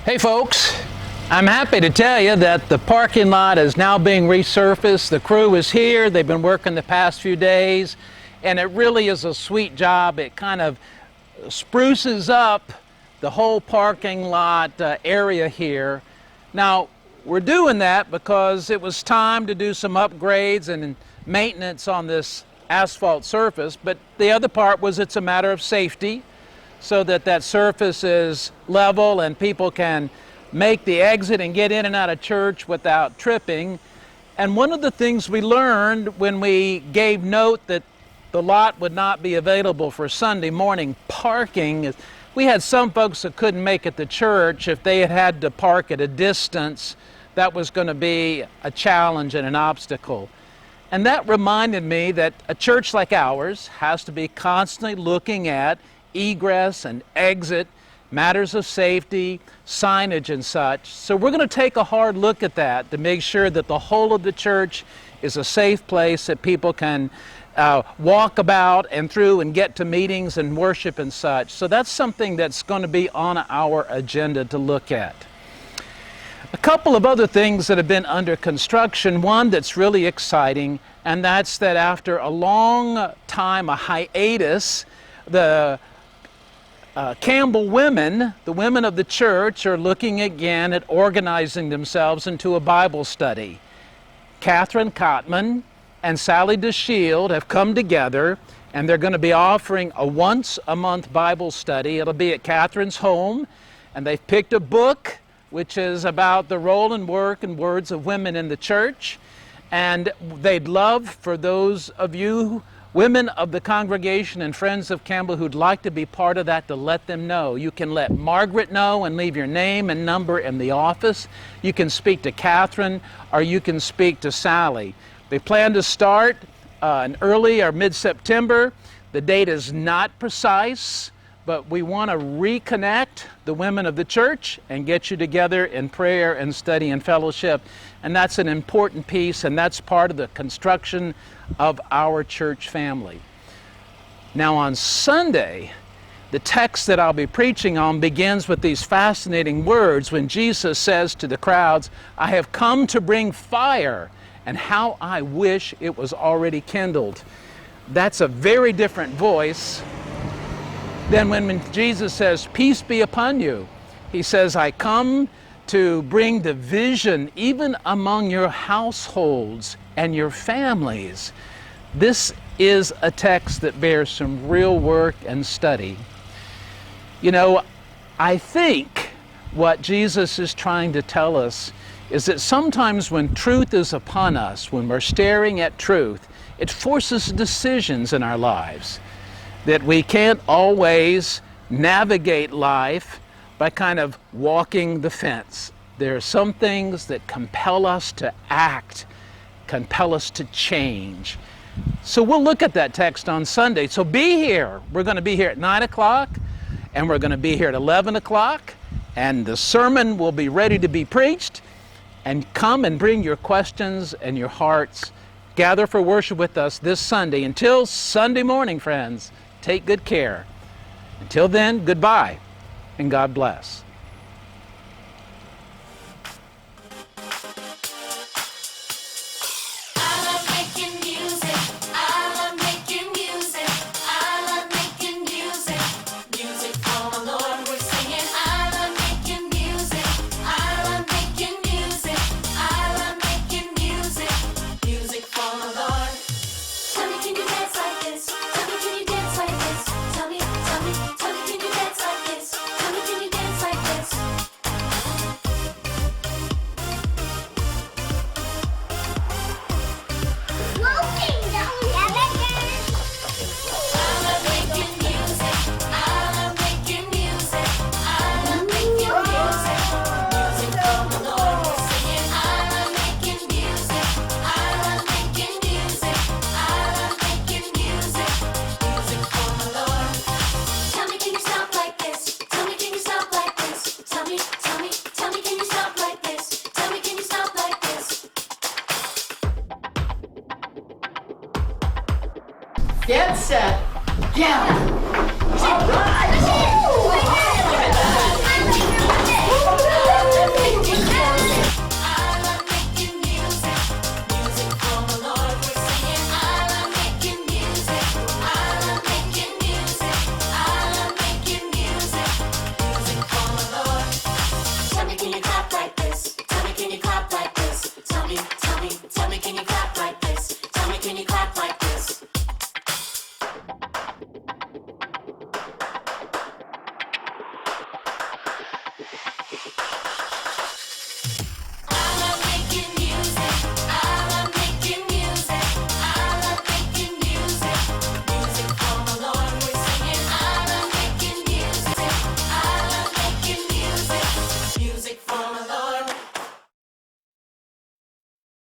Hey folks, I'm happy to tell you that the parking lot is now being resurfaced. The crew is here. They've been working the past few days, and it really is a sweet job. It kind of spruces up the whole parking lot area here. Now, we're doing that because it was time to do some upgrades and maintenance on this asphalt surface, but the other part was it's a matter of safety, so that that surface is level and people can make the exit and get in and out of church without tripping. And one of the things we learned when we gave note that the lot would not be available for Sunday morning parking is we had some folks that couldn't make it to church. If they had to park at a distance, that was going to be a challenge and an obstacle. And that reminded me that a church like ours has to be constantly looking at egress and exit, matters of safety, signage and such. So we're going to take a hard look at that to make sure that the whole of the church is a safe place that people can walk about and through and get to meetings and worship and such. So that's something that's going to be on our agenda to look at. A couple of other things that have been under construction, one that's really exciting, and that's that after a long time, a hiatus, the Campbell women, the women of the church, are looking again at organizing themselves into a Bible study. Catherine Cotman and Sally DeShield have come together, and they're going to be offering a once-a-month Bible study. It'll be at Catherine's home, and they've picked a book which is about the role and work and words of women in the church. And they'd love for those of you women of the congregation and friends of Campbell who'd like to be part of that to let them know. You can let Margaret know and leave your name and number in the office. You can speak to Catherine, or you can speak to Sally. They plan to start in early or mid-September. The date is not precise, but we want to reconnect the women of the church and get you together in prayer and study and fellowship. And that's an important piece, and that's part of the construction of our church family. Now on Sunday, the text that I'll be preaching on begins with these fascinating words when Jesus says to the crowds, "I have come to bring fire, and how I wish it was already kindled." That's a very different voice than when Jesus says, "Peace be upon you." He says, "I come to bring division even among your households and your families." This is a text that bears some real work and study. You know, I think what Jesus is trying to tell us is that sometimes when truth is upon us, when we're staring at truth, it forces decisions in our lives. That we can't always navigate life by kind of walking the fence. There are some things that compel us to act, compel us to change. So we'll look at that text on Sunday. So be here. We're going to be here at 9 o'clock, and we're going to be here at 11 o'clock, and the sermon will be ready to be preached. And come and bring your questions and your hearts. Gather for worship with us this Sunday. Until Sunday morning, friends, take good care. Until then, goodbye, and God bless. Get set, go! All right!